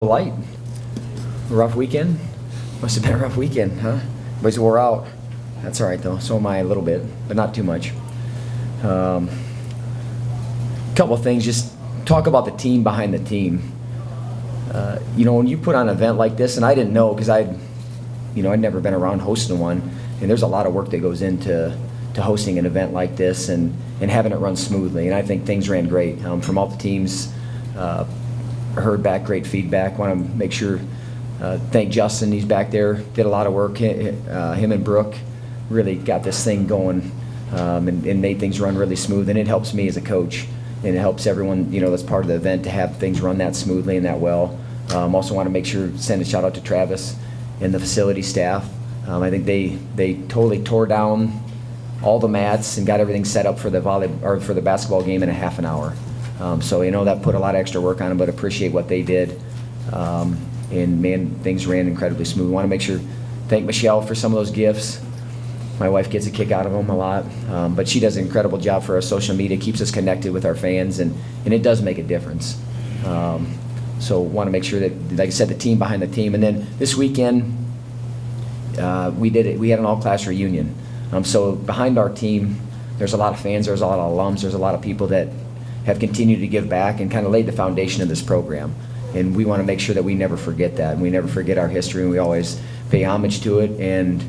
Light. Rough weekend? Must have been a rough weekend, huh? Everybody's wore out. That's all right, though. So am I a little bit, but not too much. Couple of things. Just talk about the team behind the team. When you put on an event like this, and I didn't know because I'd never been around hosting one, and there's a lot of work that goes into hosting an event like this and having it run smoothly. And I think things ran great from all the teams. Heard back great feedback. Want to make sure thank Justin. He's back there. Did a lot of work. Him and Brooke really got this thing going and made things run really smooth. And it helps me as a coach, and it helps everyone that's part of the event to have things run that smoothly and that well. Also want to make sure send a shout out to Travis and the facility staff. I think they totally tore down all the mats and got everything set up for the for the basketball game in a half an hour. So that put a lot of extra work on them, but appreciate what they did. And man, things ran incredibly smooth. Want to make sure thank Michelle for some of those gifts. My wife gets a kick out of them a lot, but she does an incredible job for our social media, keeps us connected with our fans, and it does make a difference. So want to make sure that, like I said, the team behind the team. And then this weekend, we had an all-class reunion. So behind our team, there's a lot of fans, there's a lot of alums, there's a lot of people that have continued to give back and kind of laid the foundation of this program. And we want to make sure that we never forget that, and we never forget our history, and we always pay homage to it and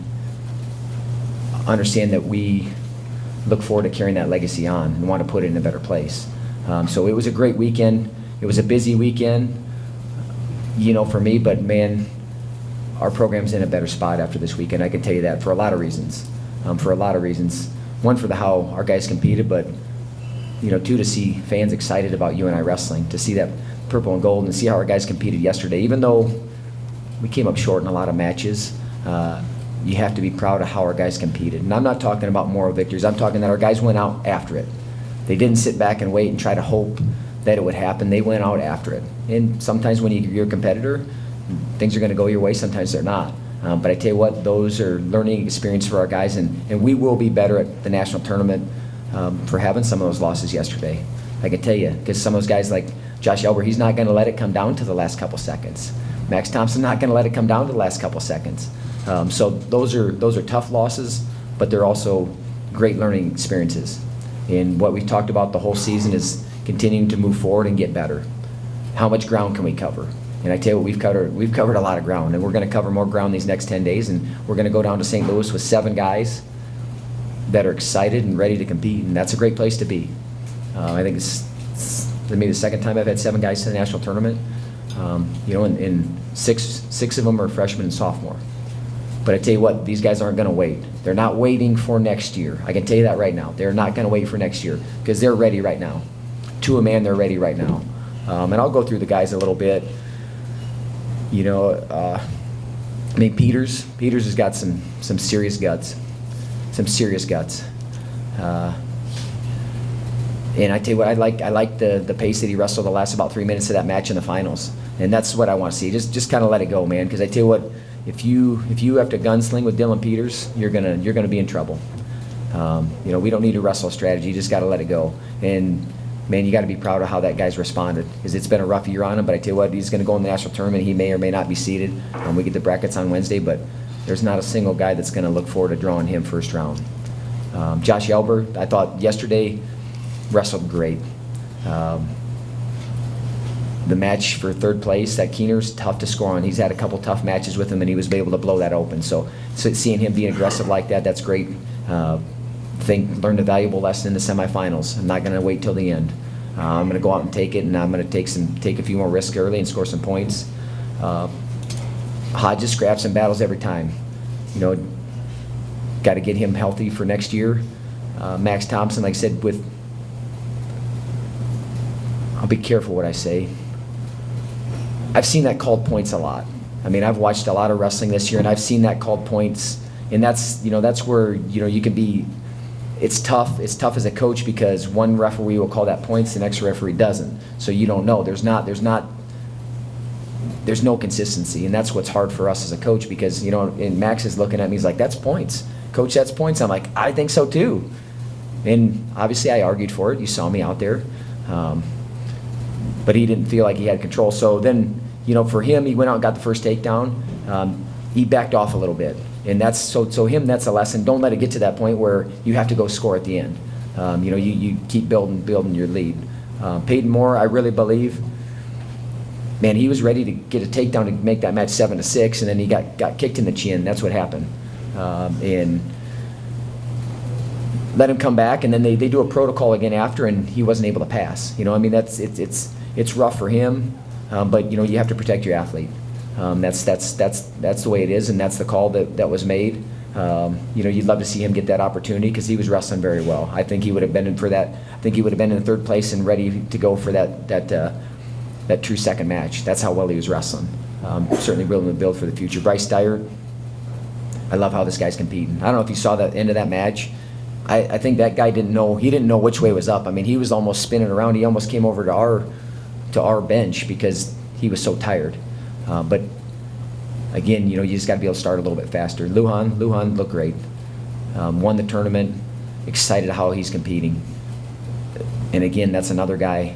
understand that we look forward to carrying that legacy on and want to put it in a better place. So it was a great weekend. It was a busy weekend, for me, but man, our program's in a better spot after this weekend. I can tell you that for a lot of reasons. One, for how our guys competed, but two, to see fans excited about UNI wrestling, to see that purple and gold, and to see how our guys competed yesterday. Even though we came up short in a lot of matches, you have to be proud of how our guys competed. And I'm not talking about moral victories. I'm talking that our guys went out after it. They didn't sit back and wait and try to hope that it would happen. They went out after it. And sometimes when you're a competitor, things are going to go your way. Sometimes they're not. But I tell you what, those are learning experience for our guys, and we will be better at the national tournament for having some of those losses yesterday. I can tell you, because some of those guys like Josh Elber, he's not going to let it come down to the last couple seconds. Max Thompson not going to let it come down to the last couple seconds. So those are tough losses, but they're also great learning experiences. And what we've talked about the whole season is continuing to move forward and get better. How much ground can we cover? And I tell you what, we've covered a lot of ground, and we're going to cover more ground these next 10 days, and we're going to go down to St. Louis with 7 guys that are excited and ready to compete, and that's a great place to be. I think it's maybe the second time I've had 7 guys to the national tournament. And six of them are freshmen and sophomore. But I tell you what, these guys aren't going to wait. They're not waiting for next year. I can tell you that right now. They're not going to wait for next year because they're ready right now. To a man, they're ready right now. And I'll go through the guys a little bit. Peters has got some serious guts. Some serious guts. And I tell you what, I like the pace that he wrestled the last about 3 minutes of that match in the finals. And that's what I want to see. Just kind of let it go, man. Because I tell you what, if you have to gunsling with Dylan Peters, you're gonna be in trouble. We don't need to wrestle a strategy. You just got to let it go. And man, you got to be proud of how that guy's responded, because it's been a rough year on him. But I tell you what, he's going to go in the national tournament. He may or may not be seeded. We get the brackets on Wednesday, but there's not a single guy that's going to look forward to drawing him first round. Josh Elber, I thought yesterday wrestled great. The match for third place, that Keener's tough to score on. He's had a couple tough matches with him, and he was able to blow that open. So seeing him being aggressive like that's great. Learned a valuable lesson in the semifinals. I'm not going to wait till the end. I'm going to go out and take it, and I'm going to take a few more risks early and score some points. Hodges scraps and battles every time. Got to get him healthy for next year. Max Thompson, like I said, I'll be careful what I say. I've seen that called points a lot. I've watched a lot of wrestling this year, and I've seen that called points, and that's where you can be. It's tough. It's tough as a coach because one referee will call that points, the next referee doesn't. So you don't know. There's no consistency, and that's what's hard for us as a coach because and Max is looking at me. He's like, "That's points, coach. That's points." I'm like, "I think so too." And obviously, I argued for it. You saw me out there, but he didn't feel like he had control. So then for him, he went out and got the first takedown. He backed off a little bit. And that's, so that's a lesson. Don't let it get to that point where you have to go score at the end. You keep building your lead. Peyton Moore, I really believe, man, he was ready to get a takedown to make that match 7-6, and then he got kicked in the chin. That's what happened. And let him come back, and then they do a protocol again after, and he wasn't able to pass. It's rough for him, but you have to protect your athlete. That's the way it is, and that's the call that was made. You'd love to see him get that opportunity because he was wrestling very well. I think he would have been in for that. I think he would have been in third place and ready to go for that true second match. That's how well he was wrestling. Certainly willing to build for the future. Bryce Dyer, I love how this guy's competing. I don't know if you saw the end of that match. I think that guy didn't know which way was up. I mean, he was almost spinning around. He almost came over to our bench because he was so tired. But again, you just got to be able to start a little bit faster. Lujan looked great. Won the tournament. Excited how he's competing. And again, that's another guy.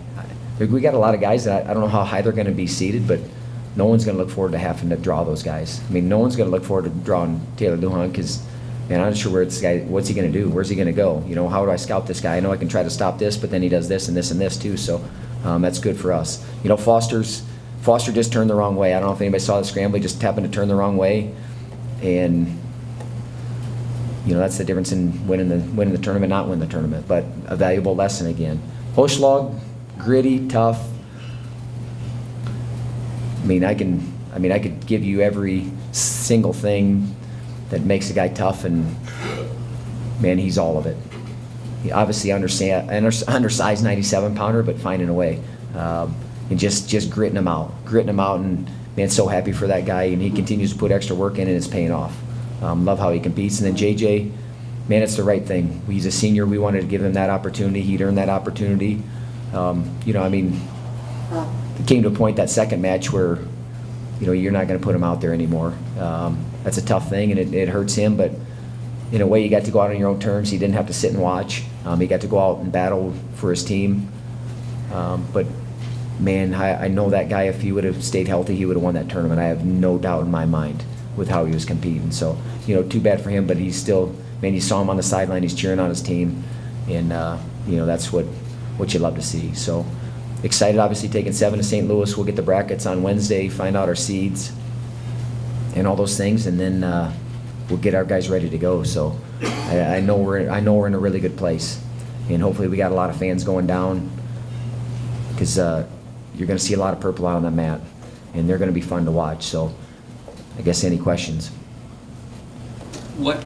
We got a lot of guys that I don't know how high they're going to be seated, but no one's going to look forward to having to draw those guys. I mean, no one's going to look forward to drawing Taylor Lujan because, man, I'm not sure where this guy. What's he going to do? Where's he going to go? How do I scout this guy? I know I can try to stop this, but then he does this and this and this too. So that's good for us. Foster just turned the wrong way. I don't know if anybody saw the scramble. He just happened to turn the wrong way, and that's the difference in winning the tournament, not winning the tournament. But a valuable lesson again. Hochlag, gritty, tough. I could give you every single thing that makes a guy tough, and man, he's all of it. He obviously undersized 97-pounder, but finding a way. And just gritting him out, and man, so happy for that guy, and he continues to put extra work in, and it's paying off. Love how he competes. And then JJ, man, it's the right thing. He's a senior. We wanted to give him that opportunity. He'd earned that opportunity. It came to a point that second match where, you're not going to put him out there anymore. That's a tough thing, and it hurts him, but in a way, you got to go out on your own terms. He didn't have to sit and watch. He got to go out and battle for his team. But man, I know that guy, if he would have stayed healthy, he would have won that tournament. I have no doubt in my mind with how he was competing. So, too bad for him, but he's still, man, you saw him on the sideline, he's cheering on his team, and, that's what you love to see. So, excited, obviously, taking 7 to St. Louis. We'll get the brackets on Wednesday, find out our seeds and all those things, and then we'll get our guys ready to go. So, I know we're in a really good place, and hopefully we got a lot of fans going down because you're going to see a lot of purple out on that mat, and they're going to be fun to watch. So I guess any questions? What